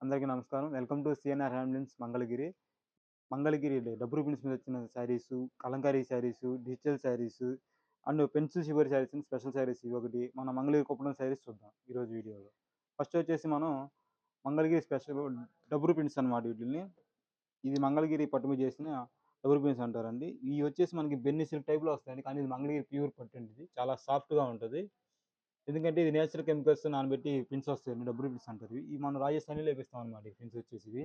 అందరికీ నమస్కారం. Welcome to CNR handlooms Mangalagiri. Mangalagiri డబ్బురు ప్రింట్స్ మీద వచ్చిన saris, Kalamkari saris, digital saris and pencil shibori saris అని స్పెషల్ శారీస్ ఇవి ఒకటి మన మంగళగిరి కుప్పడం శారీస్ చూద్దాం ఈరోజు వీడియోలో. ఫస్ట్ వచ్చేసి మనం మంగళగిరి స్పెషల్ డబ్బురు ప్రింట్స్ అనమాట వీటిల్ని. ఇది మంగళగిరి పట్టు మీద చేసిన డబ్బురు ప్రింట్స్ అంటారండి. ఇవి వచ్చేసి మనకి బెన్ని సిల్క్ టైప్‌లో వస్తాయండి. కానీ ఇది మంగళగిరి ప్యూర్ పట్టు అండి ఇది. చాలా సాఫ్ట్‌గా ఉంటది. ఎందుకంటే ఇది నేచురల్ కెమికల్స్ నానబెట్టి ప్రింట్స్ వస్తాయండి. డబ్బురు ప్రింట్స్ అంటారు ఇవి. మనం రాజస్థానీలో వేపిస్తాం అనమాట ఈ ప్రింట్స్ వచ్చేసి ఇవి.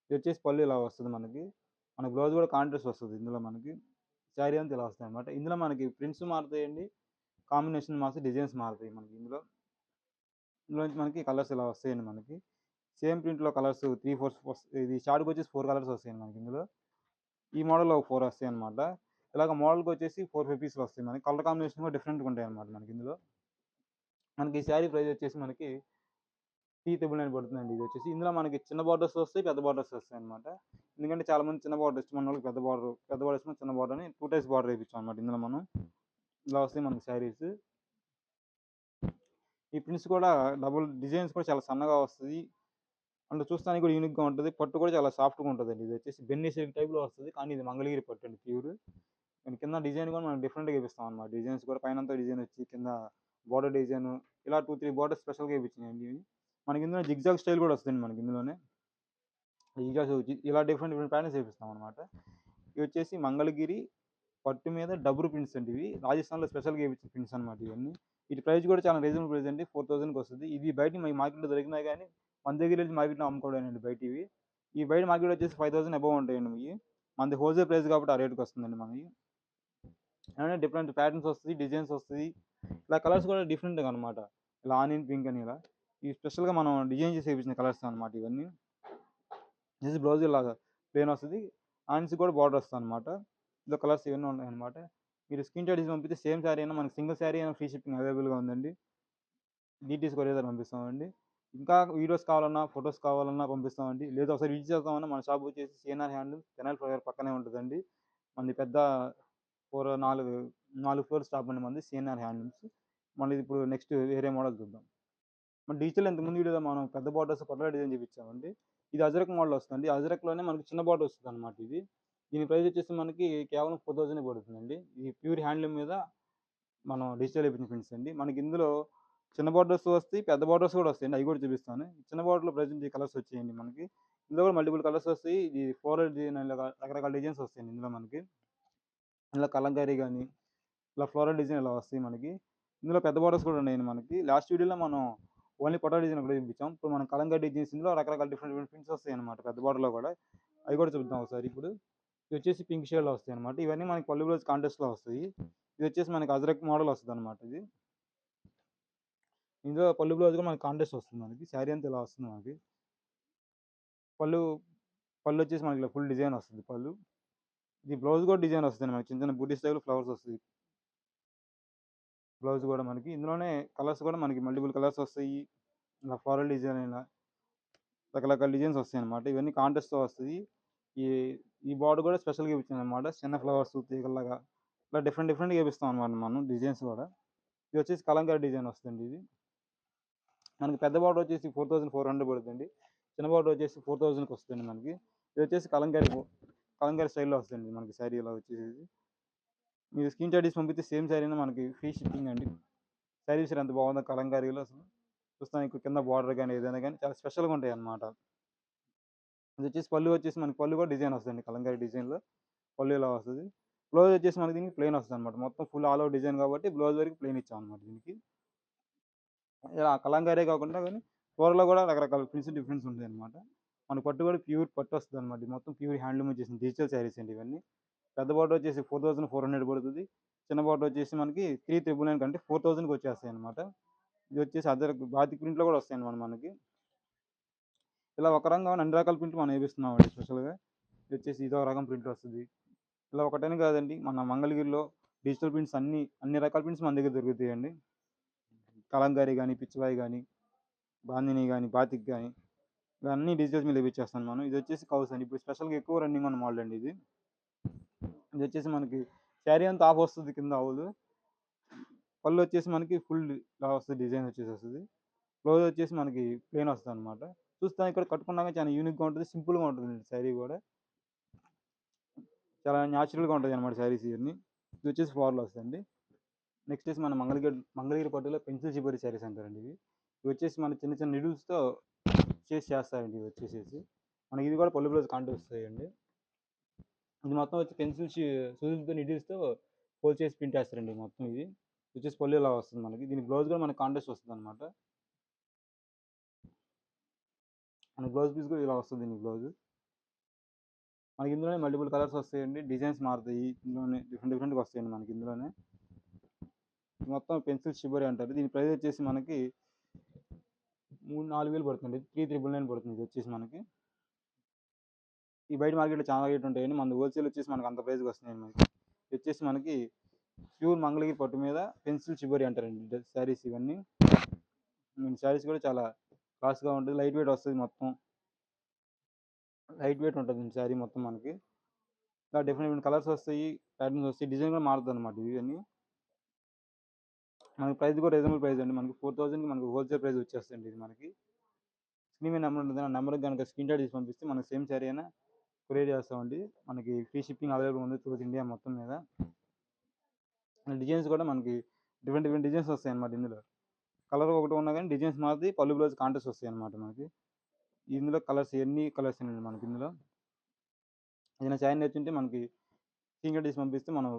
ఇది వచ్చేసి పళ్ళు ఇలా వస్తుంది మనకి. మన బ్లౌజ్ కూడా కాంట్రాస్ట్ వస్తుంది ఇందులో మనకి. శారీ అంతా ఇలా వస్తాయి అనమాట. ఇందులో మనకి ప్రింట్స్ మారుతాయండి. కాంబినేషన్ మారుతాయి, డిజైన్స్ మారుతాయి మనకి ఇందులో. ఇందులో నుంచి మనకి కలర్స్ ఇలా వస్తాయండి మనకి. సేమ్ ప్రింట్‌లో కలర్స్ 3, 4 ఇది షార్ట్‌కి వచ్చేసి 4 కలర్స్ వస్తాయండి మనకి ఇందులో. ఈ మోడల్‌లో ఒక 4 వస్తాయన్నమాట. ఇలాగ మోడల్‌కి వచ్చేసి 4, 5 పీసులు వస్తాయి మనకి. కలర్ కాంబినేషన్ కూడా డిఫరెంట్‌గా ఉంటాయన్నమాట మనకి ఇందులో. మనకి ఈ శారీ ప్రైస్ వచ్చేసి మనకి 399 పడుతుందండి ఇది వచ్చేసి. ఇందులో మనకి చిన్న బార్డర్స్ వస్తాయి, పెద్ద బార్డర్స్ వస్తాయన్నమాట. ఎందుకంటే చాలామంది చిన్న బార్డర్ ఇష్టమున్నోళ్ళకి పెద్ద బార్డర్ ఇష్టం చిన్న బార్డర్ అని 2 టైప్స్ బార్డర్ వేయించాం అనమాట ఇందులో మనం. ఇలా వస్తాయి మనకి శారీస్. ఈ ప్రింట్స్ కూడా డబుల్ డిజైన్స్ కూడా చాలా సన్నగా వస్తది. అండ్ చూస్తానికి కూడా యూనిక్‌గా ఉంటది. పట్టు కూడా చాలా సాఫ్ట్‌గా ఉంటదండి. ఇది వచ్చేసి బెన్నీ సిల్క్ టైప్‌లో వస్తది. కానీ ఇది మంగళగిరి పట్టు అండి ప్యూర్. దాని కింద డిజైన్ కూడా మనం డిఫరెంట్‌గా ఏపిస్తాం అనమాట. డిజైన్స్ కూడా పైనంతా డిజైన్ వచ్చి కింద బోర్డర్ డిజైన్ ఇలా 2, 3 బోర్డర్స్ స్పెషల్‌గా ఏపించినాయండి ఇవి. మనకి ఇందులో జిగ్‌జాగ్ స్టైల్ కూడా వస్తదండి మనకి ఇందులోనే. ఇలా డిఫరెంట్ డిఫరెంట్ ప్యాటర్న్స్ ఏపిస్తాం అనమాట. ఇవి వచ్చేసి మంగళగిరి పట్టు మీద డబుల్ ప్రింట్స్ అండి ఇవి. రాజస్థాన్‌లో స్పెషల్‌గా ఏపించిన ప్రింట్స్ అనమాట ఇవన్నీ. వీటి ప్రైస్ కూడా చాలా రీజనబుల్ ప్రైస్ అండి. 4000కి వస్తది. ఇది బయట మార్కెట్‌లో దొరికినా గానీ మన దగ్గర నుంచి మార్కెట్‌లో అమ్ముకోవడమేనండి బయటివి. ఈ బయట మార్కెట్ వచ్చేసి 5000 అబోవ్ ఉంటాయండి ఇయి. మనది హోల్‌సేల్ ప్రైస్ కాబట్టి ఆ రేట్‌కి వస్తుందండి మనయి. ఏమైనా డిఫరెంట్ ప్యాటర్న్స్ వస్తది, డిజైన్స్ వస్తది. ఇలా కలర్స్ కూడా డిఫరెంట్‌గా అనమాట. ఇలా ఆనియన్ పింక్ అని ఇలా. ఇవి స్పెషల్‌గా మనం డిజైన్ చేసి ఏపించిన కలర్స్ అనమాట ఇవన్నీ. జస్ట్ బ్లౌజ్ ఇలాగా ప్లెయిన్ వస్తది. హ్యాండ్స్‌కి కూడా బార్డర్ వస్తదనమాట. ఇందులో కలర్స్ ఇవన్నీ ఉన్నాయన్నమాట. మీరు స్క్రీన్ షాట్ తీసి పంపిస్తే సేమ్ శారీ అయినా మనకి సింగిల్ శారీ అయినా ఫ్రీ షిప్పింగ్ అవైలబుల్‌గా ఉందండి. డీటీఎస్ కొరియర్ పంపిస్తామండి. ఇంకా వీడియోస్ కావాలన్నా, ఫోటోస్ కావాలన్నా పంపిస్తామండి. లేదా ఒకసారి విజిట్ చేద్దామన్నా మన షాప్ వచ్చేసి సిఎన్ఆర్ హ్యాండ్లూమ్స్ కెనాల్ ఫ్లైఓవర్ పక్కనే ఉంటదండి. మనది పెద్ద 4 4 ఫ్లోర్ షాప్ అండి మనది సిఎన్ఆర్ హ్యాండ్లూమ్స్. మళ్ళీ ఇప్పుడు నెక్స్ట్ వేరే మోడల్ చూద్దాం. మన డిజిటల్ ఇంతకుముందు వీడియోలో మనం పెద్ద బార్డర్స్ కొత్తగా డిజైన్ చేపించామండి. ఇది అజ్రక్ మోడల్ వస్తుందండి. అజ్రక్‌లోనే మనకి చిన్న బార్డర్ వస్తదనమాట ఇది. దీని ప్రైస్ వచ్చేసి మనకి కేవలం 4000 పడుతుందండి. ఇది ప్యూర్ హ్యాండ్లూమ్ మీద మనం డిజిటల్ ఏపించిన ప్రింట్స్ అండి. మనకి ఇందులో చిన్న బార్డర్స్ వస్తాయి, పెద్ద బార్డర్స్ కూడా వస్తాయండి. అవి కూడా చూపిస్తాను. చిన్న బార్డర్‌లో ప్రెజెంట్ ఈ కలర్స్ వచ్చాయండి మనకి. ఇందులో కూడా మల్టిపుల్ కలర్స్ వస్తాయి. ఇది ఫ్లోరల్ డిజైన్ ఇలాగా రకరకాల డిజైన్స్ వస్తాయండి ఇందులో మనకి. ఇందులో కలంకారీ గాని, ఇలా ఫ్లోరల్ డిజైన్ ఇలా వస్తాయి మనకి. ఇందులో పెద్ద బార్డర్స్ కూడా ఉన్నాయండి మనకి. లాస్ట్ వీడియోలో మనం ఓన్లీ పటా డిజైన్ ఒకటే చూపించాం. ఇప్పుడు మనం కలంకారీ డిజైన్స్ ఇందులో రకరకాల డిఫరెంట్ డిఫరెంట్ ప్రింట్స్ వస్తాయన్నమాట పెద్ద బార్డర్‌లో కూడా. అవి కూడా చూద్దాం ఒకసారి ఇప్పుడు. ఇవి వచ్చేసి పింక్ షేడ్‌లో వస్తాయన్నమాట. ఇవన్నీ మనకి పళ్ళు బ్లౌజ్ కాంట్రాస్ట్‌లో వస్తాయి. ఇది వచ్చేసి మనకి అజ్రక్ మోడల్ వస్తదన్నమాట ఇది. ఇందులో పళ్ళు బ్లౌజ్ కూడా మనకి కాంట్రాస్ట్ వస్తుంది మనకి. శారీ అంతా ఇలా వస్తుంది మనకి. పళ్ళు పళ్ళొచ్చేసి మనకి ఇలా ఫుల్ డిజైన్ వస్తది పళ్ళు. ఇది బ్లౌజ్ కూడా డిజైన్ వస్తదండి మనకి. చిన్న చిన్న బూటీ స్టైల్‌లో ఫ్లవర్స్ వస్తాయి. బ్లౌజ్ కూడా మనకి. ఇందులోనే కలర్స్ కూడా మనకి మల్టిపుల్ కలర్స్ వస్తాయి. ఇలా ఫ్లోరల్ డిజైన్ అయినా రకరకాల డిజైన్స్ వస్తాయన్నమాట. ఇవన్నీ కాంట్రాస్ట్‌తో వస్తది. ఈ ఈ బార్డర్ కూడా స్పెషల్‌గా ఇప్పించామన్నమాట. చిన్న ఫ్లవర్స్ తీగల్లాగా ఇలా డిఫరెంట్ డిఫరెంట్‌గా ఏపిస్తాం అన్నమాట మనం డిజైన్స్ కూడా. ఇది వచ్చేసి కలంకారీ డిజైన్ వస్తదండి ఇది. మనకి పెద్ద బార్డర్ వచ్చేసి 4400 పడుద్దండి. చిన్న బార్డర్ వచ్చేసి 4000కి వస్తదండి మనకి. ఇది వచ్చేసి కలంకారీ స్టైల్‌లో వస్తదండి మనకి శారీ ఇలా వచ్చేసేసి. మీరు స్క్రీన్ షాట్ తీసి పంపిస్తే సేమ్ శారీనే మనకి ఫ్రీ షిప్పింగ్ అండి. శారీ చూసారా ఎంత బాగుందో కలంకారీలో అసలు. చూస్తానికి కింద బార్డర్ గాని ఏదైనా గాని చాలా స్పెషల్‌గా ఉంటాయన్నమాట. ఇది వచ్చేసి పళ్ళు వచ్చేసి మనకి పళ్ళు కూడా డిజైన్ వస్తదండి కలంకారీ డిజైన్‌లో. పళ్ళు ఇలా వస్తది. బ్లౌజ్ వచ్చేసి మనకి దీనికి ప్లెయిన్ వస్తదన్నమాట. మొత్తం ఫుల్ ఆల్ ఓవర్ డిజైన్ కాబట్టి బ్లౌజ్ వరకు ప్లెయిన్ ఇచ్చామన్నమాట దీనికి. ఇలా కలంకారీ కాకుండా గానీ కూరలో కూడా రకరకాల డిఫరెన్స్ ఉంటాయన్నమాట. మన పట్టు కూడా ప్యూర్ పట్టు వస్తదన్నమాట. ఇది మొత్తం ప్యూర్ హ్యాండ్లూమ్ వచ్చేసింది. డిజిటల్ శారీస్ అండి ఇవన్నీ. పెద్ద బార్డర్ వచ్చేసి 4400 పడుతది. చిన్న బార్డర్ వచ్చేసి మనకి 3999 కంటే 4000కి వచ్చేస్తాయన్నమాట. ఇది వచ్చేసి అదర్ బాతిక్ ప్రింట్‌లో కూడా వస్తాయన్నమాట మనకి. ఇలా ఒక రకం కాకుండా అన్ని రకాల ప్రింట్లు మనం ఏపిస్తున్నామండి స్పెషల్‌గా. ఇది వచ్చేసి ఇదో రకం ప్రింట్ వస్తది. ఇలా ఒకటని కాదండి మన మంగళగిరిలో డిజిటల్ ప్రింట్స్ అన్ని రకాల ప్రింట్స్ మన దగ్గర దొరుకుతాయండి. కలంకారీ గాని, పిచ్చివాయి గాని, బాందిని గాని, బాతిక్ గాని ఇవన్నీ డిజిటల్స్ మీద ఏపిచ్చేస్తాను మనం. ఇదొచ్చేసి కౌస్ అండి. ఇప్పుడు స్పెషల్‌గా ఎక్కువ రన్నింగ్ ఉన్న మోడల్ అండి ఇది. ఇదొచ్చేసి మనకి శారీ అంతా హాఫ్ వస్తది కింద ఆవులు. పళ్ళొచ్చేసి మనకి ఫుల్ ఇలా వస్తది డిజైన్ వచ్చేసి వస్తది. బ్లౌజ్ వచ్చేసి మనకి ప్లెయిన్ వస్తదనమాట. చూస్తానికి కూడా కట్టుకున్నాక చాలా యూనిక్‌గా ఉంటది. సింపుల్‌గా ఉంటదండి శారీ గూడా. చాలా న్యాచురల్‌గా ఉంటదనమాట శారీస్ ఇయన్నీ. ఇది వచ్చేసి ఫార్‌లో వస్తదండి. నెక్స్ట్ వచ్చేసి మన మంగళగిరి పట్టులో పెన్సిల్ షిబోరి శారీస్ అంటారండి ఇవి. ఇవి వచ్చేసి మన చిన్న చిన్న నీడిల్స్‌తో చేస్తారండి ఇవి వచ్చేసేసి. మనకి ఇది కూడా పళ్ళు బ్లౌజ్ కాంట్రాస్ట్ వస్తాయండి. ఇది మొత్తం వచ్చి సూదులతో నీడిల్స్‌తో ఫోల్డ్ చేసి ప్రింట్ ఏస్తారండి మొత్తం ఇది. ఇది వచ్చేసి పళ్ళు ఇలా వస్తుంది మనకి. దీని బ్లౌజ్ కూడా మనకి కాంట్రాస్ట్ వస్తదనమాట. మన బ్లౌజ్ పీస్ కూడా ఇలా వస్తది దీనికి బ్లౌజ్. మనకి ఇందులోనే మల్టిపుల్ కలర్స్ వస్తాయండి. డిజైన్స్ మారుతాయి. ఇందులోనే డిఫరెంట్ డిఫరెంట్‌గా వస్తాయండి మనకి ఇందులోనే. ఇది మొత్తం పెన్సిల్ షిబోరి అంటారు. దీని ప్రైస్ వచ్చేసి మనకి 3, 4,000 పడుతుందండి. 3,999 పడుతుంది ఇది వచ్చేసి మనకి. ఈ బయట మార్కెట్‌లో చాలా రేట్ ఉంటాయండి. మనది హోల్‌సేల్ వచ్చేసి మనకు అంత ప్రైస్‌కి వస్తున్నాయండి మనకి. ఇది వచ్చేసి మనకి ప్యూర్ మంగళగిరి పట్టు మీద పెన్సిల్ షిబోరి అంటారండి శారీస్ ఇవన్నీ. శారీస్ కూడా చాలా క్లాస్‌గా ఉంటది. లైట్ వెయిట్ వస్తది మొత్తం. లైట్ వెయిట్ ఉంటదండి శారీ మొత్తం మనకి. ఇలా డిఫరెంట్ డిఫరెంట్ కలర్స్ వస్తాయి. ప్యాటర్న్స్ వస్తాయి. డిజైన్ కూడా మారుతదనమాట ఇవన్నీ. మనకి ప్రైస్ కూడా రీజనబుల్ ప్రైస్ అండి. మనకి 4,000కి మనకి హోల్‌సేల్ ప్రైస్ వచ్చేస్తదండి ఇది మనకి. స్క్రీన్ మీద నెంబర్ ఉంటుంది. ఆ నెంబర్‌కి గనుక స్క్రీన్‌షాట్ తీసి పంపిస్తే మనకి సేమ్ శారీ అయినా కొరియర్ చేస్తామండి. మనకి ఫ్రీ షిప్పింగ్ అవైలబుల్ ఉంది త్రూ ఇండియా మొత్తం మీద. డిజైన్స్ కూడా మనకి డిఫరెంట్ డిఫరెంట్ డిజైన్స్ వస్తాయన్నమాట ఇందులో. కలర్ ఒకటి ఉన్నా గానీ డిజైన్స్ మారుతాయి. పళ్ళు బ్లౌజ్ కాంట్రాస్ట్ వస్తాయన్నమాట మనకి. ఇందులో కలర్స్ ఎన్ని కలర్స్ అండి మనకి ఇందులో. ఏదైనా శారీ నచ్చుంటే మనకి స్క్రీన్‌షాట్ తీసి పంపిస్తే మనం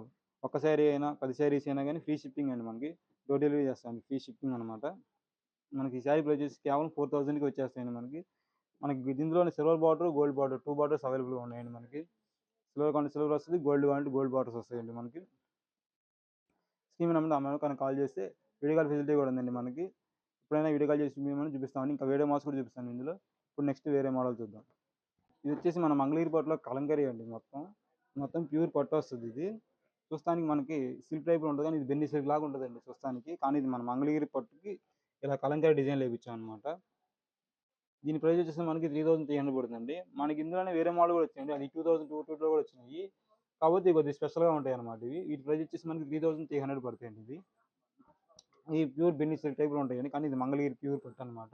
ఒక్క శారీ అయినా 10 శారీస్ అయినా గానీ ఫ్రీ షిప్పింగ్ అండి మనకి. డోర్ డెలివరీ చేస్తామండి. ఫ్రీ షిప్పింగ్ అనమాట. మనకి ఈ శారీ ప్రైస్ వచ్చేసి కేవలం 4,000కి వచ్చేస్తాయండి మనకి. మనకి ఇందులోనే silver border, gold border 2 borders అవైలబుల్‌గా ఉన్నాయండి మనకి. సిల్వర్ కావాలంటే సిల్వర్ వస్తది. గోల్డ్ కావాలంటే గోల్డ్ బార్డర్స్ వస్తాయండి మనకి. స్కీమ్ నెంబర్ ఆ నెంబర్‌కి కాల్ చేస్తే వీడియో కాల్ ఫెసిలిటీ కూడా ఉందండి మనకి. ఎప్పుడైనా వీడియో కాల్ చేసి మేమని చూపిస్తామండి. ఇంకా వీడియో మాల్స్ కూడా చూపిస్తాను ఇందులో. ఇప్పుడు నెక్స్ట్ వేరే మోడల్ చూద్దాం. ఇది వచ్చేసి మన మంగళగిరి పట్టులో కలంకారీ అండి మొత్తం. మొత్తం ప్యూర్ పట్టు వస్తది ఇది. చూస్తానికి మనకి సిల్క్ టైప్‌లో ఉంటది కానీ ఇది బెన్ని సిల్క్ లాగా ఉంటదండి చూస్తానికి. కానీ ఇది మన మంగళగిరి పట్టుకి ఇలా కలంకారీ డిజైన్‌లో ఏపిచ్చామనమాట. దీని ప్రైస్ వచ్చేసి మనకి 3,300 పడుతుందండి. మనకి ఇందులోనే వేరే మోడల్ కూడా వచ్చినాయండి. అది 2,222లో కూడా వచ్చినాయి. కాకపోతే ఇవి కొద్దిగా స్పెషల్‌గా ఉంటాయన్నమాట ఇవి. వీటి ప్రైస్ వచ్చేసి మనకి 3,300 పడతాయండి ఇవి. ఈ ప్యూర్ బెన్ని సిల్క్ టైప్‌లో ఉంటాయండి. కానీ ఇది మంగళగిరి ప్యూర్ పట్టు అనమాట.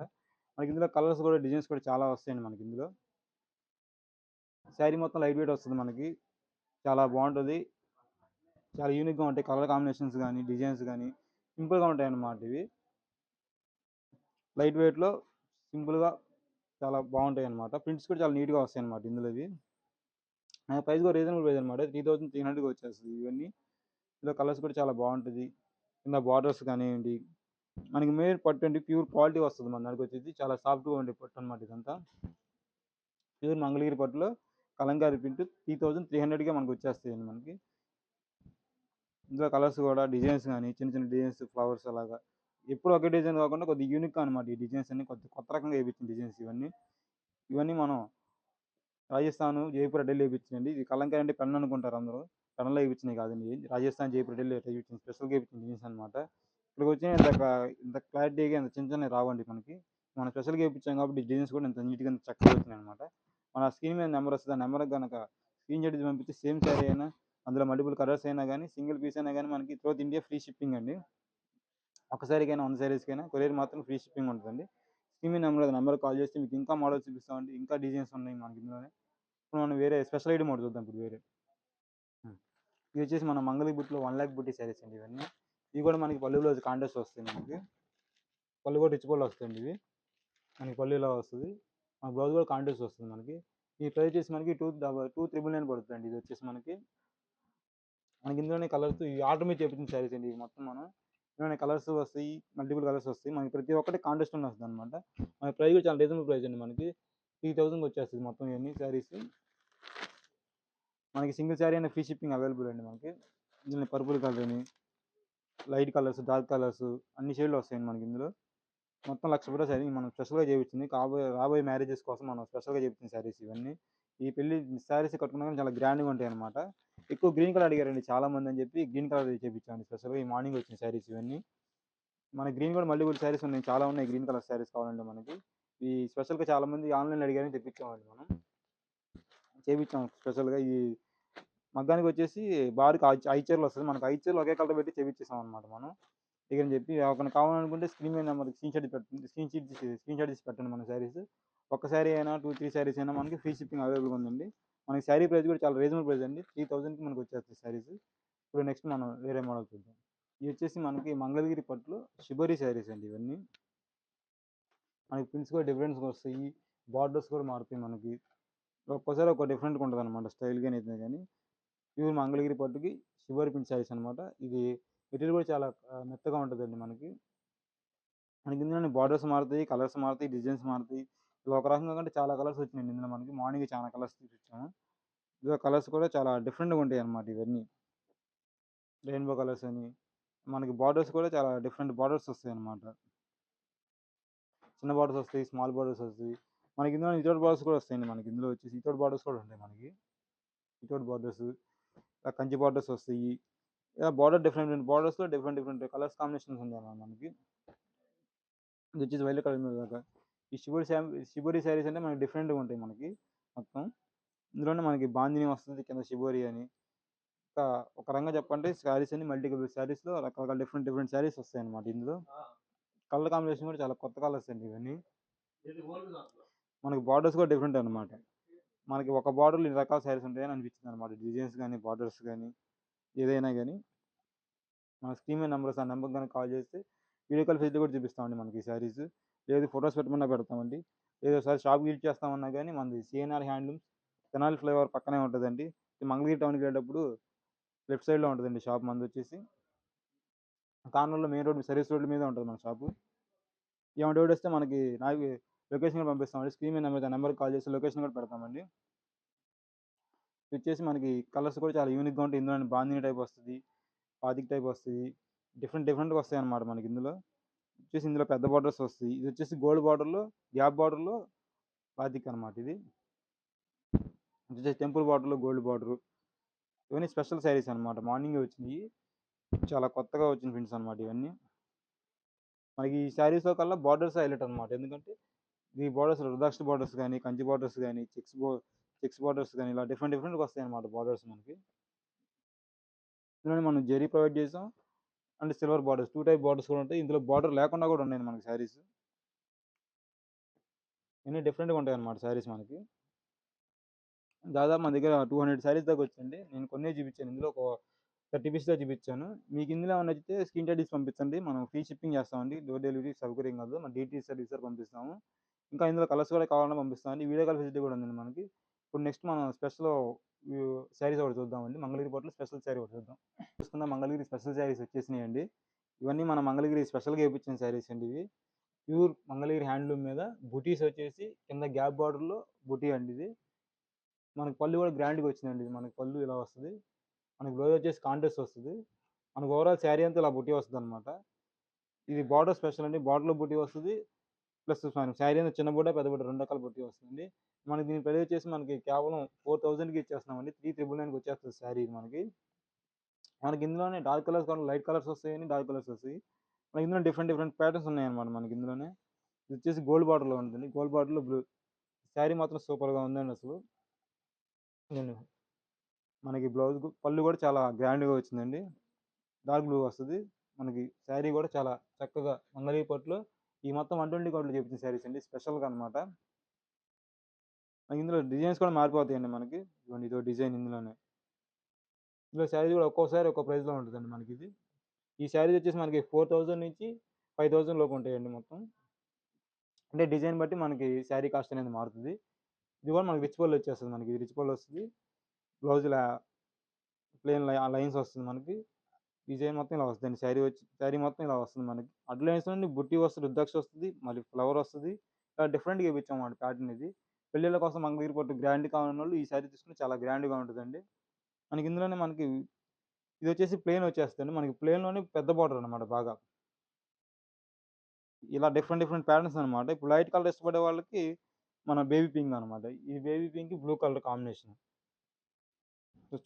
మనకి ఇందులో కలర్స్ కూడా డిజైన్స్ కూడా చాలా వస్తాయండి మనకి ఇందులో. శారీ మొత్తం లైట్ వెయిట్ వస్తది మనకి. చాలా బావుంటది. చాలా యూనిక్‌గా ఉంటాయి. కలర్ కాంబినేషన్స్ గానీ, డిజైన్స్ గానీ సింపుల్‌గా ఉంటాయన్నమాట ఇవి. లైట్ వెయిట్‌లో సింపుల్‌గా చాలా బావుంటాయన్నమాట. ప్రింట్స్ కూడా చాలా నీట్‌గా వస్తాయన్నమాట ఇందులో ఇవి. ప్రైస్ కూడా రీజనబుల్ ప్రైస్ అనమాట. 3,300కి వచ్చేస్తది ఇవన్నీ. ఇందులో కలర్స్ కూడా చాలా బావుంటది. కింద బార్డర్స్ కానియ్యండి, మనకి మేడ్ పట్టు అండి ప్యూర్ క్వాలిటీ వస్తది మన దగ్గరకొచ్చేసి. చాలా సాఫ్ట్‌గా ఉండే పట్టు అనమాట ఇదంతా. ప్యూర్ మంగళగిరి పట్టులో కలంకారీ ప్రింట్ 3,300కే మనకొచ్చేస్తాయండి మనకి. ఇందులో కలర్స్ కూడా డిజైన్స్ గానీ, చిన్న చిన్న డిజైన్స్ ఫ్లవర్స్ అలాగా. ఎప్పుడు ఒకే డిజైన్ కాకుండా కొద్దిగా యూనిక్‌గా అనమాట ఈ డిజైన్స్ అన్నీ. కొత్త రకంగా ఏపించిన డిజైన్స్ ఇవన్నీ. ఇవన్నీ మనం రాజస్థాను, జైపూర్, ఢిల్లీ ఏపించినయండి. ఇది కలంకారీ అంటే పెన్ అనుకుంటారు అందరూ. పెన్నులో ఏపించినయి కాదండి ఇయి. రాజస్థాన్, జైపూర్, ఢిల్లీ ఏపించిన స్పెషల్‌గా ఏపించిన డిజైన్స్ అనమాట. ఇక్కడికొచ్చినయి ఇంత క్లారిటీగా ఇంత చిన్న చిన్నయి రావండి మనకి. మనం స్పెషల్‌గా ఏపించాం కాబట్టి డిజైన్స్ కూడా ఇంత నీట్‌గా ఇంత చక్కగా వచ్చినాయనమాట. మన స్క్రీన్ మీద నెంబర్ వస్తది. ఆ నెంబర్‌కి గనక స్క్రీన్‌షాట్ తీసి పంపిస్తే సేమ్ శారీ అయినా, అందులో మల్టిపుల్ కలర్స్ అయినా గానీ, సింగిల్ పీస్ అయినా గానీ మనకి త్రూఅవుట్ ఇండియా ఫ్రీ షిప్పింగ్ అండి. ఒక సారీకైనా, 100 సారీస్‌కైనా కొరియర్ మాత్రం ఫ్రీ షిప్పింగ్ ఉంటదండి. స్క్రీన్ మీద నెంబర్‌కి కాల్ చేస్తే మీకు ఇంకా మోడల్స్ చూపిస్తామండి. ఇంకా డిజైన్స్ ఉన్నాయి మనకి ఇందులోనే. ఇప్పుడు మనం వేరే స్పెషల్ ఐటమ్ ఒకటి చూద్దాం ఇప్పుడు వేరే. హ్మ్. ఇది వచ్చేసి మన మంగళగిరి బుట్టలో 1,00,000 బుట్టి సారీస్ అండి ఇవన్నీ. ఇవి కూడా మనకి పళ్ళు బ్లౌజ్ కాంట్రాస్ట్ వస్తాయి మనకి. పళ్ళు కూడా రిచ్ పళ్ళు వస్తాయండి ఇవి. మనకి పళ్ళు ఇలా వస్తది. మన బ్లౌజ్ కూడా కాంట్రాస్ట్ వస్తుంది మనకి. ఈ ప్రైస్ వచ్చేసి మనకి 2,999 పడుతుందండి ఇది వచ్చేసి మనకి. మనకి ఇందులోనే కలర్స్ ఇవి ఆర్డర్ మీద చేపించిన సారీస్ అండి ఇవి మొత్తం మనం. ఇందులోనే కలర్స్ వస్తాయి. మల్టిపుల్ కలర్స్ వస్తాయి. మనకి ప్రతి ఒక్కటి కాంట్రాస్ట్‌లోనే వస్తదనమాట. మన ప్రైస్ కూడా చాలా రీజనబుల్ ప్రైస్ అండి మనకి. 3,000కి వచ్చేస్తది మొత్తం ఇవన్నీ సారీస్. మనకి సింగిల్ శారీ అయినా ఫ్రీ షిప్పింగ్ అవైలబుల్ అండి మనకి. ఇందులో పర్పుల్ కలర్ అని, లైట్ కలర్స్, డార్క్ కలర్స్ అన్ని షేడ్‌లు వస్తాయండి మనకి ఇందులో. మొత్తం 1,00,000 శారీ మనం స్పెషల్‌గా చేపించింది. రాబోయే మ్యారేజెస్ కోసం మనం స్పెషల్‌గా చేపించిన శారీస్ ఇవన్నీ. ఈ పెళ్లి శారీస్ కట్టుకున్నా గానీ చాలా గ్రాండ్‌గా ఉంటాయన్నమాట. ఎక్కువ గ్రీన్ కలర్ అడిగారండి చాలామంది అని చెప్పి గ్రీన్ కలర్ చేపించామండి స్పెషల్‌గా. ఈ మార్నింగ్ వచ్చిన శారీస్ ఇవన్నీ. మన గ్రీన్ కూడా మల్టిపుల్ శారీస్ ఉన్నాయి. చాలా ఉన్నాయి గ్రీన్ కలర్ శారీస్ కావాలంటే మనకి. ఈ స్పెషల్‌గా చాలామంది ఆన్‌లైన్‌లో అడిగారని తెప్పించామండి మనం. చేపించాం స్పెషల్‌గా. ఈ మగ్గానికొచ్చేసి బార్‌కి ఐచర్‌లో వస్తది. మనకు ఐచర్‌లో ఒకే కలర్ పెట్టి చేపించేసామనమాట మనం. ఇకని చెప్పి ఎవరికైనా కావాలనుకుంటే స్క్రీన్ మీద నెంబర్‌కి స్క్రీన్‌షాట్ తీసి పెట్టండి మన శారీస్. ఒక్క శారీ అయినా 2, 3 శారీస్ అయినా మనకి ఫ్రీ షిప్పింగ్ అవైలబుల్‌గా ఉందండి. మనకి శారీ ప్రైస్ కూడా చాలా రీజనబుల్ ప్రైస్ అండి. 3000కి మనకు వచ్చేస్తాయి శారీస్. ఇప్పుడు నెక్స్ట్ మనం వేరే మోడల్ చూద్దాం. ఇవి వచ్చేసి మనకి మంగళగిరి పట్టులో షిబోరి శారీస్ అండి ఇవన్నీ. మనకి ప్రింట్స్ కూడా డిఫరెంట్‌గా వస్తాయి. బార్డర్స్ కూడా మారుతాయి మనకి. ఒక్కోసారి ఒక్కో డిఫరెంట్‌గా ఉంటదనమాట స్టైల్ గాని ఏదైనా గాని. ప్యూర్ మంగళగిరి పట్టుకి షిబోరి ప్రింట్ శారీస్ అనమాట. ఇది మెటీరియల్ కూడా చాలా మెత్తగా ఉంటదండి మనకి. మనకి ఇందులోనే బార్డర్స్ మారుతాయి, కలర్స్ మారుతాయి, డిజైన్స్ మారుతాయి. ఇలా ఒక రకంగా కంటే చాలా కలర్స్ వచ్చినాయండి ఇందులో మనకి. మార్నింగ్ చాలా కలర్స్ చూపించాము. ఇందులో కలర్స్ కూడా చాలా డిఫరెంట్‌గా ఉంటాయన్నమాట ఇవన్నీ. రెయిన్‌బో కలర్స్ అని, మనకి బార్డర్స్ కూడా చాలా డిఫరెంట్ బార్డర్స్ వస్తాయన్నమాట. చిన్న బార్డర్స్ వస్తాయి, స్మాల్ బార్డర్స్ వస్తాయి. మనకి ఇందులో వితౌట్ బార్డర్స్ కూడా వస్తాయండి మనకి. ఇందులో వచ్చేసి వితౌట్ బార్డర్స్ కూడా ఉంటాయి మనకి. వితౌట్ బార్డర్స్, కంచి బార్డర్స్ వస్తాయి. ఇలా బార్డర్ డిఫరెంట్ బార్డర్స్‌లో డిఫరెంట్ డిఫరెంట్ కలర్స్ కాంబినేషన్స్ ఉన్నాయన్నమాట మనకి. ఇది వచ్చేసి వైలెట్ కలర్ మీద దాకా. ఈ షిబోరి శారీస్ అంటే మనకి డిఫరెంట్‌గా ఉంటాయి మనకి మొత్తం. ఇందులోనే మనకి బాందిని వస్తుంది కింద షిబోరి అని. ఇంకా ఒక రకంగా చెప్పాలంటే శారీస్ అన్ని మల్టీ కలర్ శారీస్‌లో రకరకాల డిఫరెంట్ డిఫరెంట్ శారీస్ వస్తాయన్నమాట ఇందులో. కలర్ కాంబినేషన్ కూడా చాలా కొత్త కలర్స్ అండి ఇవన్నీ. మనకి బార్డర్స్ కూడా డిఫరెంట్ అన్నమాట. మనకి ఒక బార్డర్‌లో ఇన్ని రకాల శారీస్ ఉంటాయని అనిపించిందన్నమాట. డిజైన్స్ గాని, బార్డర్స్ గాని ఏదైనా గాని. మన స్క్రీన్ మీద నంబర్స్ ఆ నంబర్‌కి గనుక కాల్ చేస్తే వీడియో కాల్ ఫెసిలిటీ కూడా చూపిస్తామండి మనకి ఈ శారీస్. లేదు ఫోటోస్ పెట్టమన్నా పెడతామండి. లేదు ఒకసారి షాప్‌కి విజిట్ చేస్తామన్నా గాని మనది సీఎన్ఆర్ హ్యాండ్లూమ్స్ తెనాలి ఫ్లైఓవర్ పక్కనే ఉంటదండి. మంగళగిరి టౌన్‌కి వెళ్ళేటప్పుడు లెఫ్ట్ సైడ్‌లో ఉంటదండి షాప్ మనదొచ్చేసి. కార్నర్‌లో మెయిన్ రోడ్ సర్వీస్ రోడ్ మీదే ఉంటది మన షాపు. ఏమైనా డౌట్ వస్తే మనకి నాకు లొకేషన్ కూడా పంపిస్తామండి. స్క్రీన్ మీద నెంబర్ ఆ నెంబర్‌కి కాల్ చేసి లొకేషన్ కూడా పెడతామండి. ఇది వచ్చేసి మనకి కలర్స్ కూడా చాలా యూనిక్‌గా ఉంటాయి. ఇందులోనే బాందిని టైప్ వస్తది. బాతిక్ టైప్ వస్తది. డిఫరెంట్ డిఫరెంట్‌గా వస్తాయన్నమాట మనకి ఇందులో. వచ్చేసి ఇందులో పెద్ద బార్డర్స్ వస్తాయి. ఇది వచ్చేసి గోల్డ్ బార్డర్‌లో గ్యాప్ బార్డర్‌లో బాతిక్ అనమాట ఇది. ఇది వచ్చేసి టెంపుల్ బార్డర్‌లో గోల్డ్ బార్డరు. ఇవన్నీ స్పెషల్ శారీస్ అనమాట. మార్నింగే వచ్చినియి. చాలా కొత్తగా వచ్చిన ప్రింట్స్ అనమాట ఇవన్నీ. మనకి ఈ శారీస్‌లో కల్లా బార్డర్స్ హైలైట్ అనమాట. ఎందుకంటే ఈ బార్డర్స్ రుద్రాక్ష బార్డర్స్ గాని, కంచి బార్డర్స్ గాని, చెక్స్ బార్డర్స్ గాని ఇలా డిఫరెంట్ డిఫరెంట్‌గా వస్తాయన్నమాట బార్డర్స్ మనకి. ఇందులోనే మనం జెరీ ప్రొవైడ్ చేసాం. And silver borders 2 type borders కూడా ఉంటాయి. ఇందులో బార్డర్ లేకుండా కూడా ఉన్నాయండి మనకి శారీస్. అన్నీ డిఫరెంట్‌గా ఉంటాయన్నమాట శారీస్ మనకి. దాదాపు మన దగ్గర 200 శారీస్ దాకా వచ్చాయండి. నేను కొన్నే చూపించాను. ఇందులో ఒక 30 పీసెస్ దాకా చూపించాను. మీకు ఇందులో ఏమన్నా నచ్చితే స్క్రీన్ షాట్ తీసి పంపించండి. మనం ఫ్రీ షిప్పింగ్ చేస్తామండి. డోర్ డెలివరీ సౌకర్యం కాదు. మన డీటీడీ సర్వీస్ ద్వారా పంపిస్తాము. ఇంకా ఇందులో కలర్స్ కూడా కావాలన్నా పంపిస్తామండి. వీడియో కాల్ ఫెసిలిటీ కూడా ఉందండి మనకి. ఇప్పుడు నెక్స్ట్ మనం స్పెషల్ శారీస్ ఒకటి చూద్దామండి. మంగళగిరి పట్టులో స్పెషల్ శారీ ఒకటి చూద్దాం. చూసుకున్న మంగళగిరి స్పెషల్ శారీస్ వచ్చేసినాయండి. ఇవన్నీ మన మంగళగిరి స్పెషల్‌గా ఏపించిన శారీస్ అండి ఇవి. ప్యూర్ మంగళగిరి హ్యాండ్లూమ్ మీద బుటీస్ వచ్చేసి కింద గ్యాప్ బార్డర్‌లో బుటీ అండి ఇది. మనకి పళ్ళు కూడా గ్రాండ్‌గా వచ్చిందండి. ఇది మనకి పళ్ళు ఇలా వస్తది. మనకి బ్లౌజ్ వచ్చేసి కాంట్రాస్ట్ వస్తది. మనకు ఓవరాల్ శారీ అంతా ఇలా బుటీ వస్తదనమాట. ఇది బార్డర్ స్పెషల్ అండి. బార్డర్‌లో బుటీ వస్తది. ప్లస్ మనకి శారీ అంతా చిన్న బుట్ట, పెద్ద బుట్ట 2 రకాల బుట్టి వస్తుందండి. మనకి దీని ప్రైస్ వచ్చేసి మనకి కేవలం 4000కి ఇచ్చేస్తున్నామండి. 3999కి వచ్చేస్తది శారీ ఇది మనకి. మనకి ఇందులోనే డార్క్ కలర్స్ కావాలంటే లైట్ కలర్స్ వస్తాయండి. డార్క్ కలర్స్ వస్తాయి. మనకి ఇందులో డిఫరెంట్ డిఫరెంట్ ప్యాటర్న్స్ ఉన్నాయన్నమాట మనకి ఇందులోనే. ఇది వచ్చేసి గోల్డ్ బార్డర్‌లో ఉంటుంది. గోల్డ్ బార్డర్‌లో బ్లూ. శారీ మాత్రం సూపర్‌గా ఉందండి అసలు. నేను మనకి పళ్ళు కూడా చాలా గ్రాండ్‌గా వచ్చిందండి. డార్క్ బ్లూ వస్తది. మనకి శారీ కూడా చాలా చక్కగా మంగళగిరి పట్టులో ఈ మొత్తం 120 కౌంట్‌లో చేపించిన శారీస్ అండి. స్పెషల్‌గా అనమాట. ఇందులో డిజైన్స్ కూడా మారిపోతాయండి మనకి. ఇదిగోండి ఇదో డిజైన్ ఇందులోనే. ఇందులో శారీస్ కూడా ఒక్కోసారి ఒక్కో ప్రైస్‌లో ఉంటదండి మనకిది. ఈ శారీస్ వచ్చేసి మనకి 4000 నుంచి 5000 లోపు ఉంటాయండి మొత్తం. అంటే డిజైన్ బట్టి మనకి శారీ కాస్ట్ అనేది మారుతది. ఇది కూడా మనకి రిచ్ పళ్ళు వచ్చేస్తది మనకి. రిచ్ పళ్ళు వస్తది. బ్లౌజ్ ఇలా ప్లెయిన్ లైన్స్ వస్తుంది మనకి. డిజైన్ మొత్తం ఇలా వస్తదండి. శారీ మొత్తం ఇలా వస్తుంది మనకి. అడ్డు లైన్స్ నుండి బుట్టి వస్తది, రుద్రాక్ష వస్తది, మళ్ళీ ఫ్లవర్ వస్తది. ఇలా డిఫరెంట్‌గా ఏపిచ్చామన్నమాట ప్యాటర్న్ ఇది. పెళ్ళిళ్ళ కోసం మంగళగిరి పట్టు గ్రాండ్ కావాలన్నోళ్ళు ఈ శారీ తీసుకుంటే చాలా గ్రాండ్‌గా ఉంటదండి. మనకి ఇందులోనే మనకి ఇదొచ్చేసి ప్లెయిన్ వచ్చేస్తదండి. మనకి ప్లెయిన్‌లోనే పెద్ద బార్డర్ అన్నమాట బాగా. ఇలా డిఫరెంట్ డిఫరెంట్ ప్యాటర్న్స్ అన్నమాట. ఇప్పుడు లైట్ కలర్ ఇష్టపడే వాళ్ళకి మన బేబీ పింక్ అన్నమాట. ఈ baby pink, blue colour combination.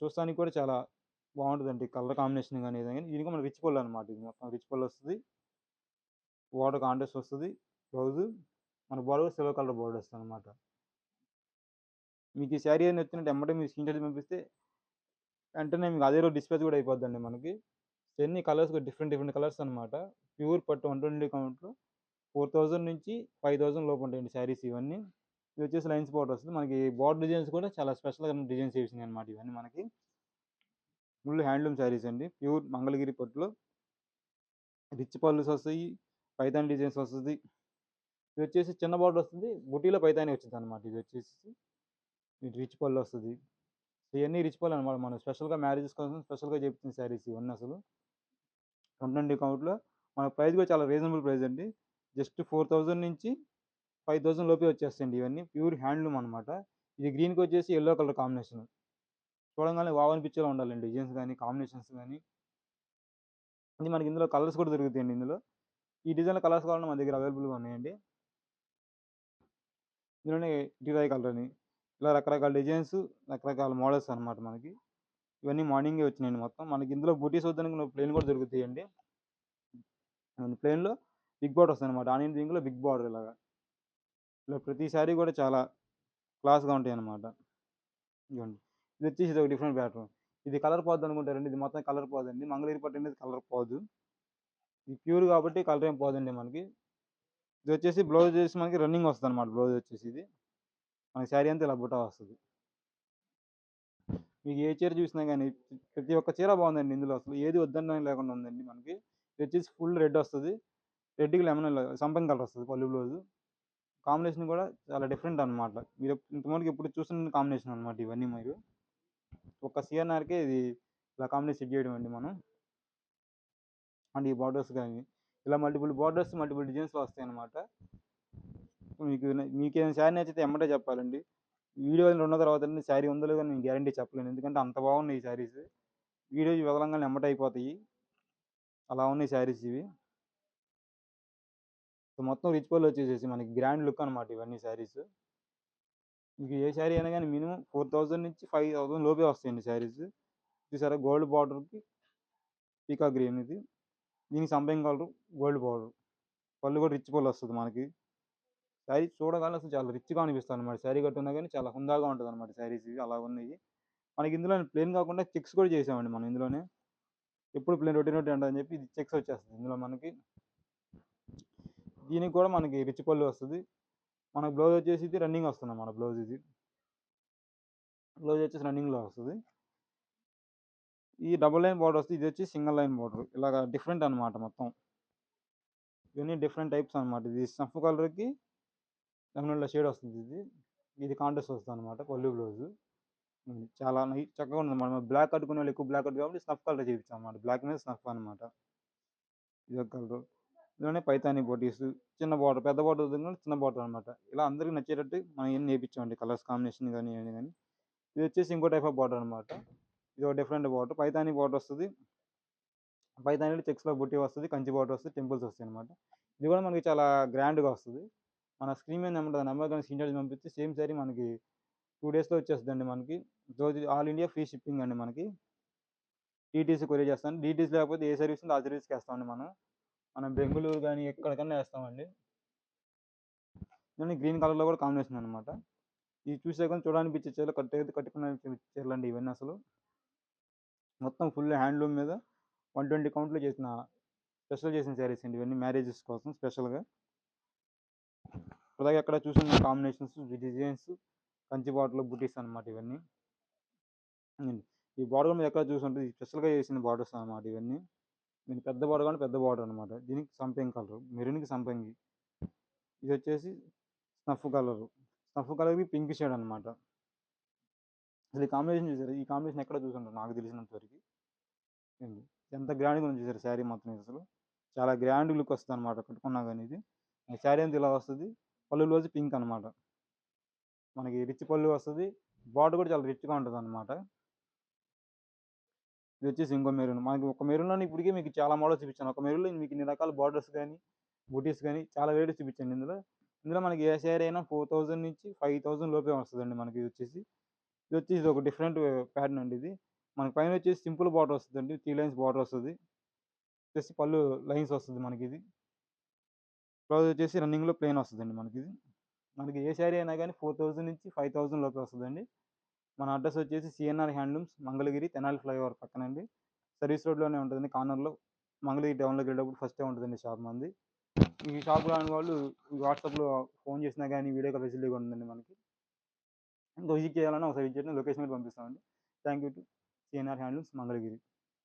చూస్తానికి కూడా చాలా బావుంటదండి. కలర్ కాంబినేషన్ గాని ఏదైనా గాని. ఇది కూడా మన రిచ్ పళ్ళు అన్నమాట. ఇది మొత్తం రిచ్ పళ్ళొస్తది. బోర్డర్ కాంట్రాస్ట్ వస్తది. బ్లౌజు మన బోర్డర్ కూడా సిల్వర్ కలర్ బోర్డర్ వస్తదన్నమాట. మీకు ఈ శారీ ఏది నచ్చినట్టు ఎమ్మటే మీరు స్క్రీన్ షాట్ పంపిస్తే వెంటనే మీకు అదే రోజు డిస్పాచ్ కూడా అయిపోద్దండి మనకి. ఇయన్నీ కలర్స్ కూడా డిఫరెంట్ డిఫరెంట్ కలర్స్ అన్నమాట. ప్యూర్ పట్టు 120 కౌంట్‌లో 4000 నుంచి 5000 లోపు ఉంటాయండి శారీస్ ఇవన్నీ. ఇది వచ్చేసి లైన్స్ బార్డర్ వస్తుంది. మనకి బార్డర్ డిజైన్స్ కూడా చాలా స్పెషల్‌గా డిజైన్స్ చేసినాయి అనమాట ఇవన్నీ మనకి. ఫుల్ హ్యాండ్లూమ్ శారీస్ అండి. ప్యూర్ మంగళగిరి పట్టులో రిచ్ పళ్ళుస్ వస్తాయి. పైతాని డిజైన్స్ వస్తది. ఇది వచ్చేసి చిన్న బార్డర్ వస్తుంది. బుటీలో పైతాని వచ్చిందనమాట. ఇది వచ్చేసి ఇది రిచ్ పళ్ళు వస్తది. ఇవన్నీ రిచ్ పళ్ళు అనమాట. మనం స్పెషల్‌గా మ్యారేజెస్ కోసం స్పెషల్‌గా చేపించిన శారీస్ ఇవన్నీ అసలు. 120 కౌంట్‌లో మన ప్రైస్ కూడా చాలా రీజనబుల్ ప్రైస్ అండి. జస్ట్ 4000 నుంచి 5000 లోపే వచ్చేస్తాయండి ఇవన్నీ. ప్యూర్ హ్యాండ్లూమ్ అనమాట. ఇది గ్రీన్‌కి వచ్చేసి యెల్లో కలర్ కాంబినేషన్. చూడంగానే వావ్ అనిపించేలా ఉండాలండి డిజైన్స్ గాని, కాంబినేషన్స్ గాని. ఇది మనకి ఇందులో కలర్స్ కూడా దొరుకుతాయండి ఇందులో. ఈ డిజైన్‌లో కలర్స్ కావాలన్నా మన దగ్గర అవైలబుల్‌గా ఉన్నాయండి. ఇందులోనే టీరాయ్ కలర్ అని ఇలా రకరకాల డిజైన్స్, రకరకాల మోడల్స్ అనమాట మనకి. ఇవన్నీ మార్నింగే వచ్చినాయండి మొత్తం. మనకి ఇందులో బూటీస్ వద్దనుకున్న ప్లెయిన్ కూడా దొరుకుతాయండి. ప్లెయిన్‌లో బిగ్ బార్డర్ వస్తాయన్నమాట. ఆనియన్ పింక్‌లో బిగ్ బార్డర్ ఇలాగా. ఇలా ప్రతి శారీ కూడా చాలా క్లాస్‌గా ఉంటాయన్నమాట. ఇదిగోండి. ఇదొచ్చేసి ఇదొక డిఫరెంట్ ప్యాటర్న్. ఇది కలర్ పోద్దనుకుంటారండి. ఇది మొత్తం కలర్ పోదండి. మంగళగిరి పట్టు అనేది కలర్ పోదు. ఇది ప్యూర్ కాబట్టి కలర్ ఏం పోదండి మనకి. ఇదొచ్చేసి బ్లౌజ్ వచ్చేసి మనకి రన్నింగ్ వస్తదన్నమాట బ్లౌజ్ వచ్చేసి ఇది. మనకి శారీ అంతా ఇలా బుటా వస్తది. మీకు ఏ చీర చూసినా గాని ప్రతి ఒక్క చీర బాగుందండి ఇందులో అసలు. ఏది వద్దనడానికి లేకుండా ఉందండి మనకి. ఇదొచ్చేసి ఫుల్ రెడ్ వస్తది. రెడ్‌కి లెమన్ సంపంగి కలర్ వస్తది పళ్ళు బ్లౌజు. కాంబినేషన్ కూడా చాలా డిఫరెంట్ అన్నమాట. మీరు ఇంతకుముందుకు ఎప్పుడు చూసిన కాంబినేషన్ అన్నమాట ఇవన్నీ మీరు. ఒక్క సీఎన్ఆర్‌కే ఇది ఇలా కాంబినేషన్ సెట్ చేయడం అండి మనం. అండ్ ఈ బార్డర్స్ గాని, ఇలా మల్టిపుల్ బార్డర్స్, మల్టిపుల్ డిజైన్స్‌లో వస్తాయన్నమాట. మీకేమైనా శారీ నచ్చితే ఎమ్మటే చెప్పాలండి. వీడియో ఉన్న తర్వాతండి శారీ ఉందో లేదో నేను గ్యారంటీ చెప్పలేను. ఎందుకంటే అంత బాగున్నాయి ఈ శారీస్. వీడియో వదలంగానే ఎమ్మటే అయిపోతాయి. అలా ఉన్నాయి శారీస్ ఇవి. సో, మొత్తం రిచ్ పళ్ళు వచ్చేసేసి మనకి గ్రాండ్ లుక్ అన్నమాట ఇవన్నీ శారీస్. మీకు ఏ శారీ అయినా గాని మినిమమ్ 4000 నుంచి 5000 లోపే వస్తాయండి శారీస్. చూసారా గోల్డ్ బార్డర్‌కి పీకాక్ గ్రీన్ ఇది. దీనికి సంపెంగ కలరు, గోల్డ్ బార్డర్. పళ్ళు కూడా రిచ్ పళ్ళు వస్తది మనకి. శారీ చూడగానే అసలు చాలా రిచ్‌గా అనిపిస్తదన్నమాట. శారీ కట్టుకున్నా గాని చాలా హుందాగా ఉంటదన్నమాట శారీస్ ఇవి అలా ఉన్నాయి. మనకి ఇందులోనే ప్లెయిన్ కాకుండా చెక్స్ కూడా చేసామండి మనం ఇందులోనే. ఎప్పుడు ప్లెయిన్ రొటీన్ రొటీన్ ఉంటదని చెప్పి ఇది చెక్స్ వచ్చేస్తది ఇందులో మనకి. దీనికి కూడా మనకి రిచ్ పళ్ళు వస్తది. మనకు బ్లౌజ్ వచ్చేసి ఇది రన్నింగ్ వస్తుందన్నమాట బ్లౌజ్ ఇది. బ్లౌజ్ వచ్చేసి రన్నింగ్‌లో వస్తది. ఈ డబుల్ లైన్ బార్డర్ వస్తది. ఇది వచ్చి సింగిల్ లైన్ బార్డర్. ఇలాగ డిఫరెంట్ అన్నమాట మొత్తం. ఇవన్నీ డిఫరెంట్ టైప్స్ అన్నమాట. ఇది స్నఫ్ కలర్‌కి లెమన్ షేడ్ వస్తది ఇది. ఇది కాంట్రాస్ట్ వస్తదన్నమాట పళ్ళు బ్లౌజు. చాలా చక్కగా ఉందన్నమాట. మనం బ్లాక్ కట్టుకునేవాళ్ళు ఎక్కువ బ్లాక్ కట్టు కాబట్టి స్నఫ్ కలర్ చేపించామన్నమాట. బ్లాక్ మీద స్నఫ్ అన్నమాట. ఇదొక కలరు. ఇందులోనే పైతాని బూటీస్ చిన్న బార్డర్, పెద్ద బార్డర్ వద్దు చిన్న బార్డర్ అన్నమాట. ఇలా అందరికి నచ్చేటట్టు మనం ఇయన్నీ ఏపిచ్చామండి కలర్స్ కాంబినేషన్ గాని ఇవన్నీ గాని. ఇది వచ్చేసి ఇంకో టైప్ ఆఫ్ బార్డర్ అన్నమాట. ఇది ఒక డిఫరెంట్ బార్డర్. పైతాని బార్డర్ వస్తది. పైతానిలో చెక్స్‌లో బుట్టి వస్తది. కంచి బార్డర్ వస్తది. టెంపుల్స్ వస్తాయన్నమాట. ఇది కూడా మనకి చాలా గ్రాండ్‌గా వస్తది. మన స్క్రీన్ మీద నెంబర్ ఉంటది. ఆ నెంబర్‌కి గాని స్క్రీన్‌షాట్ పంపిస్తే సేమ్ సారీ మనకి 2 డేస్‌లో వచ్చేస్తదండి మనకి. ఆల్ ఇండియా ఫ్రీ షిప్పింగ్ అండి మనకి. డీటీసీ కొరియర్ చేస్తాం. డీటీసీ లేకపోతే ఏ సర్వీస్ ఉందో ఆ సర్వీస్‌కి ఏస్తామండి మనం. మనం బెంగుళూరు గాని ఎక్కడికన్నా ఏస్తామండి. ఇవన్నీ గ్రీన్ కలర్‌లో కూడా కాంబినేషన్ అన్నమాట. ఇది చూసే కొద్దీ చూడాలనిపించే చీరలు కట్టుకునే చీరలండి ఇవన్నీ అసలు. మొత్తం ఫుల్ హ్యాండ్లూమ్ మీద 120 కౌంట్‌లో చేసిన స్పెషల్ చేసిన శారీస్ అండి ఇవన్నీ మ్యారేజెస్ కోసం స్పెషల్‌గా. ఇప్పటిదాకా ఎక్కడ చూసిన కాంబినేషన్స్, డిజైన్స్, కంచి బార్డర్‌లో బుటీస్ అన్నమాట ఇవన్నీ. ఈ బార్డర్ మీద ఎక్కడ చూసుంటది. స్పెషల్‌గా చేసిన బార్డర్స్ అన్నమాట ఇవన్నీ. దీని పెద్ద బార్డర్ కావాలంటే పెద్ద బార్డర్ అన్నమాట. దీనికి సంపెంగి కలర్, మెరూన్‌కి సంపెంగి. ఇదొచ్చేసి స్నఫ్ కలరు. స్నఫ్ కలర్‌కి పింక్ షేడ్ అన్నమాట. అసలు ఈ కాంబినేషన్ చూసారా? ఈ కాంబినేషన్ ఎక్కడ చూసుండరు నాకు తెలిసినంత వరకి. ఏంది ఎంత గ్రాండ్‌గా ఉంది చూసారా శారీ మొత్తం ఇది అసలు. చాలా గ్రాండ్ లుక్ వస్తదన్నమాట కట్టుకున్నా గాని ఇది. శారీ అంతా ఇలా వస్తది. పళ్ళు బ్లౌజ్ పింక్ అన్నమాట. మనకి రిచ్ పళ్ళు వస్తది. బార్డర్ కూడా చాలా రిచ్‌గా ఉంటదన్నమాట. ఇదొచ్చేసి ఇంకో మెరూన్. మనకి ఒక మెరూన్‌లోనే ఇప్పటికే మీకు చాలా మోడల్స్ చూపించాను. ఒక మెరూన్‌లో మీకు ఇన్ని రకాల బార్డర్స్ గాని, బూటీస్ గాని చాలా వెరైటీస్ చూపించాను ఇందులో. ఇందులో మనకి ఏ శారీ అయినా 4000 నుంచి 5000 లోపే వస్తదండి మనకి ఇదొచ్చేసి. ఇదొచ్చేసి ఇదొక డిఫరెంట్ ప్యాటర్న్ అండి ఇది. మనకి పైన వచ్చేసి సింపుల్ బార్డర్ వస్తదండి. 3 లైన్స్ బార్డర్ వస్తది. వచ్చేసి పళ్ళు లైన్స్ వస్తది మనకిది. బ్లౌజ్ వచ్చేసి రన్నింగ్‌లో ప్లెయిన్ వస్తదండి మనకిది. మనకి ఏ శారీ అయినా గాని 4000 నుంచి 5000 లోపే వస్తదండి. మన అడ్రెస్ వచ్చేసి CNR handlooms Mangalagiri Tenali flyover పక్కనండి. సర్వీస్ రోడ్‌లోనే ఉంటదండి కార్నర్‌లో. మంగళగిరి టౌన్‌లోకి వెళ్ళేటప్పుడు ఫస్టే ఉంటదండి షాప్ మనది. ఈ షాప్ రాని వాళ్ళు వాట్సాప్‌లో ఫోన్ చేసినా గానీ వీడియో కాల్ ఫెసిలిటీ కూడా ఉందండి మనకి. ఇంకా విజిట్ చేయాలన్నా ఒకసారి విజిట్ చేయండి. లొకేషన్ కూడా పంపిస్తామండి. Thank you to CNR handlooms Mangalagiri.